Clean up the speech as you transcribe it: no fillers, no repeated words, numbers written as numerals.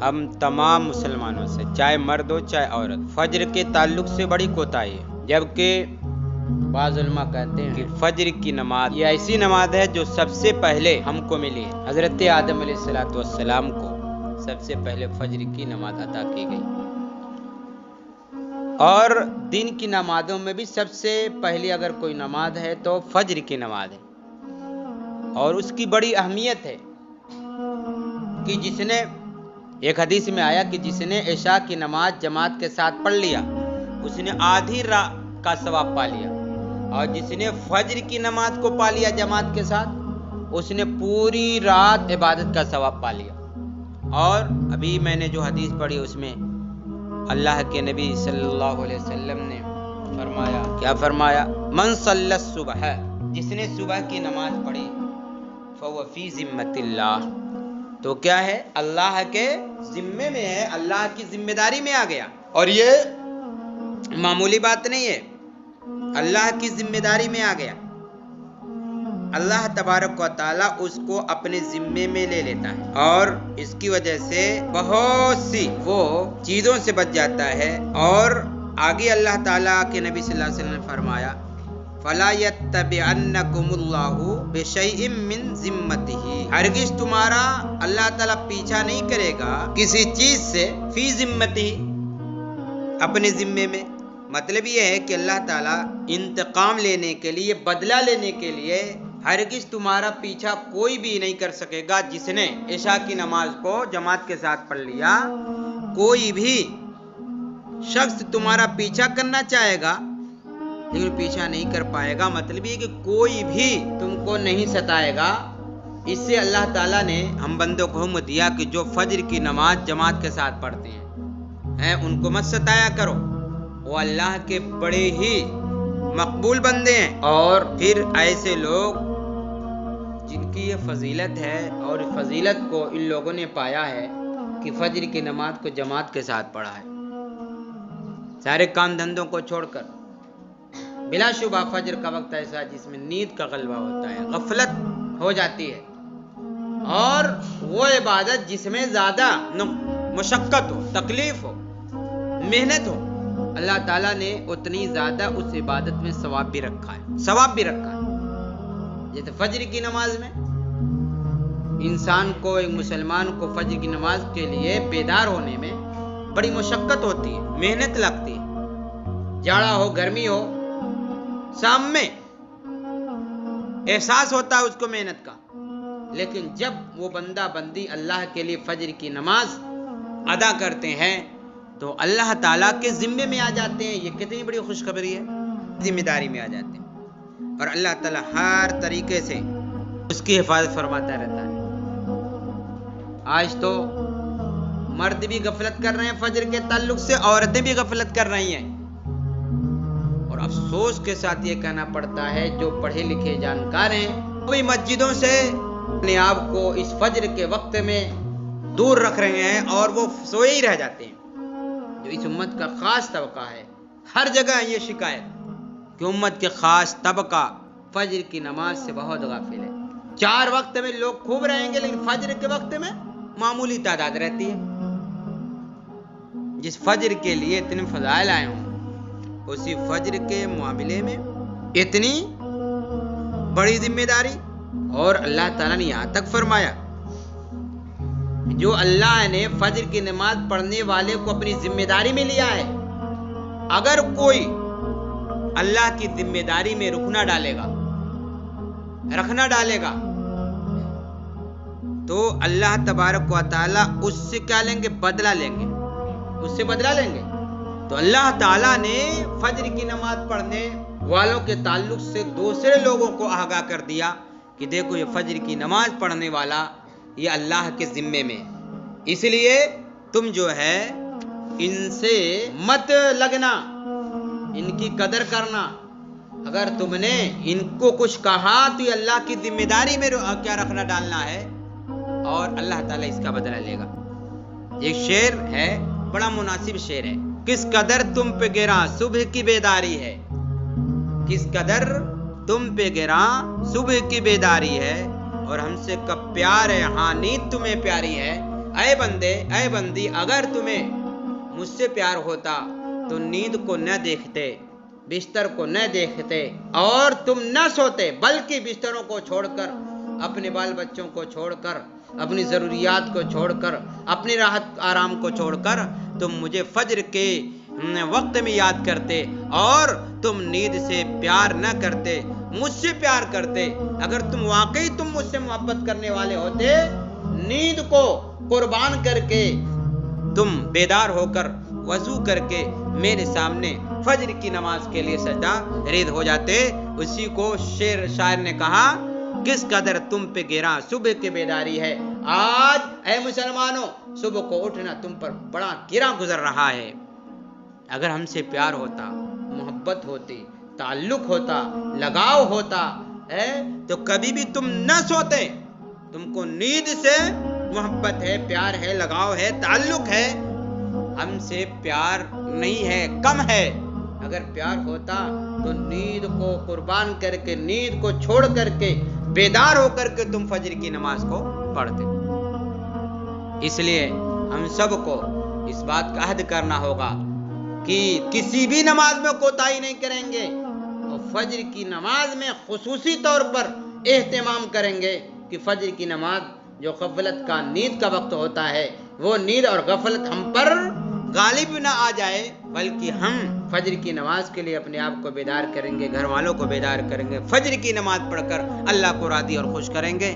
ہم تمام مسلمانوں سے، چاہے مرد ہو چاہے عورت، فجر کے تعلق سے بڑی کوتاہی ہے، جبکہ بعض علماء کہتے ہیں کہ فجر کی نماز یہ ایسی نماز ہے جو سب سے پہلے ہم کو ملی ہے۔ حضرت آدم علیہ السلام کو سب سے پہلے فجر کی نماز عطا کی گئی، اور دن کی نمازوں میں بھی سب سے پہلی اگر کوئی نماز ہے تو فجر کی نماز ہے، اور اس کی بڑی اہمیت ہے کہ جس نے، ایک حدیث میں آیا کہ جس نے عشاء کی نماز جماعت کے ساتھ پڑھ لیا اس نے آدھی رات کا ثواب پا لیا، اور جس نے فجر کی نماز کو پا لیا جماعت کے ساتھ اس نے پوری رات عبادت کا ثواب پا لیا۔ اور ابھی میں نے جو حدیث پڑھی اس میں اللہ کے نبی صلی اللہ علیہ وسلم نے فرمایا، کیا فرمایا؟ من صلی الصبح، جس نے صبح کی نماز پڑھی، فهو فی ذمۃ اللہ، تو کیا ہے؟ اللہ کے ذمے میں ہے، اللہ کی ذمہ داری میں آ گیا، اور یہ معمولی بات نہیں ہے، اللہ کی ذمہ داری میں آ گیا۔ اللہ تبارک و تعالیٰ اس کو اپنے ذمے میں لے لیتا ہے، اور اس کی وجہ سے بہت سی وہ چیزوں سے بچ جاتا ہے۔ اور آگے اللہ تعالیٰ کے نبی صلی اللہ علیہ وسلم نے فرمایا فَلَا يَتَّبِعَنَّكُمُ اللَّهُ بِشَيْءٍ مِّن ذِمَّتِهِ، ہرگز تمہارا اللہ تعالیٰ پیچھا نہیں کرے گا کسی چیز سے، فی ذمتہ، اپنے ذمے میں۔ مطلب یہ ہے کہ اللہ تعالیٰ انتقام لینے کے لیے، بدلہ لینے کے لیے ہرگز تمہارا پیچھا کوئی بھی نہیں کر سکے گا۔ جس نے عشاء کی نماز کو جماعت کے ساتھ پڑھ لیا، کوئی بھی شخص تمہارا پیچھا کرنا چاہے گا لیکن پیچھا نہیں کر پائے گا۔ مطلب یہ کہ کوئی بھی تم کو نہیں ستائے گا۔ اس سے اللہ تعالیٰ نے ہم بندوں کو حکم دیا کہ جو فجر کی نماز جماعت کے ساتھ پڑھتے ہیں ان کو مت ستایا کرو، وہ اللہ کے بڑے ہی مقبول بندے ہیں۔ اور پھر ایسے لوگ جن کی یہ فضیلت ہے، اور فضیلت کو ان لوگوں نے پایا ہے کہ فجر کی نماز کو جماعت کے ساتھ پڑھا ہے، سارے کام دھندوں کو چھوڑ کر۔ بلا شبہ فجر کا وقت ایسا ہے جس میں نیند کا غلبہ ہوتا ہے، غفلت ہو جاتی ہے، اور وہ عبادت جس میں زیادہ مشقت ہو، تکلیف ہو، محنت ہو، اللہ تعالیٰ نے اتنی زیادہ اس عبادت میں ثواب بھی رکھا ہے، جیسے فجر کی نماز میں انسان کو، ایک مسلمان کو فجر کی نماز کے لیے بیدار ہونے میں بڑی مشقت ہوتی ہے، محنت لگتی ہے، جاڑا ہو گرمی ہو، شام میں احساس ہوتا ہے اس کو محنت کا، لیکن جب وہ بندہ بندی اللہ کے لیے فجر کی نماز ادا کرتے ہیں تو اللہ تعالیٰ کے ذمے میں آ جاتے ہیں۔ یہ کتنی بڑی خوشخبری ہے، ذمہ داری میں آ جاتے ہیں، اور اللہ تعالیٰ ہر طریقے سے اس کی حفاظت فرماتا رہتا ہے۔ آج تو مرد بھی غفلت کر رہے ہیں فجر کے تعلق سے، عورتیں بھی غفلت کر رہی ہیں، اور افسوس کے ساتھ یہ کہنا پڑتا ہے جو پڑھے لکھے جانکار ہیں وہ بھی مسجدوں سے اپنے آپ کو اس فجر کے وقت میں دور رکھ رہے ہیں، اور وہ سوئے ہی رہ جاتے ہیں۔ جو اس امت کا خاص طبقہ ہے، ہر جگہ یہ شکایت کہ امت کے خاص طبقہ فجر کی نماز سے بہت غافل ہے۔ 4 وقت میں لوگ خوب رہیں گے لیکن فجر کے وقت میں معمولی تعداد رہتی ہے۔ جس فجر کے لیے اتنے فضائل آئے ہوں، اسی فجر کے معاملے میں اتنی بڑی ذمہ داری، اور اللہ تعالیٰ نے یہاں تک فرمایا جو اللہ نے فجر کی نماز پڑھنے والے کو اپنی ذمہ داری میں لیا ہے، اگر کوئی اللہ کی ذمہ داری میں رکنا ڈالے گا تو اللہ تبارک و تعالیٰ اس سے کیا لیں گے؟ بدلہ لیں گے، اس سے بدلہ لیں گے۔ تو اللہ تعالیٰ نے فجر کی نماز پڑھنے والوں کے تعلق سے دوسرے لوگوں کو آگاہ کر دیا کہ دیکھو یہ فجر کی نماز پڑھنے والا یہ اللہ کے ذمے میں، اس لیے تم جو ہے ان سے مت لگنا، ان کی قدر کرنا۔ اگر تم نے ان کو کچھ کہا تو یہ اللہ کی ذمہ داری میں کیا رکھنا ڈالنا ہے، اور اللہ تعالیٰ اس کا بدلہ لے گا۔ ایک شعر ہے، بڑا مناسب شعر ہے، کس قدر تم پہ گراں صبح کی بیداری ہے، کس قدر تم پہ گراں صبح کی بیداری ہے، اور ہم سے کب پیار ہے، ہاں نیند تمہیں پیاری ہے، اے بندی اگر تمہیں مجھ سے پیار ہوتا تو نیند کو نہ دیکھتے، بستر کو نہ دیکھتے اور تم نہ سوتے، بلکہ بستروں کو چھوڑ کر، اپنے بال بچوں کو چھوڑ کر، اپنی ضروریات کو چھوڑ کر، اپنی راحت آرام کو چھوڑ کر تم مجھے فجر کے وقت میں یاد کرتے، اور تم نیند سے پیار نہ کرتے، مجھ سے پیار کرتے۔ اگر تم واقعی مجھ سے محبت کرنے والے ہوتے، نیند کو قربان کر کے تم بیدار ہو کر وضو کر کے میرے سامنے فجر کی نماز کے لیے سجدہ ریز ہو جاتے۔ اسی کو شاعر نے کہا، کس قدر تم پہ گراں صبح کی بیداری ہے، آج اے مسلمانوں صبح کو اٹھنا تم پر بڑا گراں گزر رہا ہے۔ اگر ہم سے پیار ہوتا، محبت ہوتی، تعلق ہوتا، لگاؤ ہوتا تو کبھی بھی تم نہ سوتے۔ تم کو نیند سے محبت ہے، پیار ہے، لگاؤ ہے، تعلق ہے، ہم سے پیار نہیں ہے، کم ہے۔ اگر پیار ہوتا تو نیند کو قربان کر کے، نیند کو چھوڑ کر کے، بیدار ہو کر کے تم فجر کی نماز کو پڑھتے۔ اس لیے ہم سب کو اس بات کا عہد کرنا ہوگا کہ کسی بھی نماز میں کوتاہی نہیں کریں گے، اور فجر کی نماز میں خصوصی طور پر اہتمام کریں گے کہ فجر کی نماز جو غفلت کا، نیند کا وقت ہوتا ہے، وہ نیند اور غفلت ہم پر غالب نہ آ جائے، بلکہ ہم فجر کی نماز کے لیے اپنے آپ کو بیدار کریں گے، گھر والوں کو بیدار کریں گے، فجر کی نماز پڑھ کر اللہ کو راضی اور خوش کریں گے۔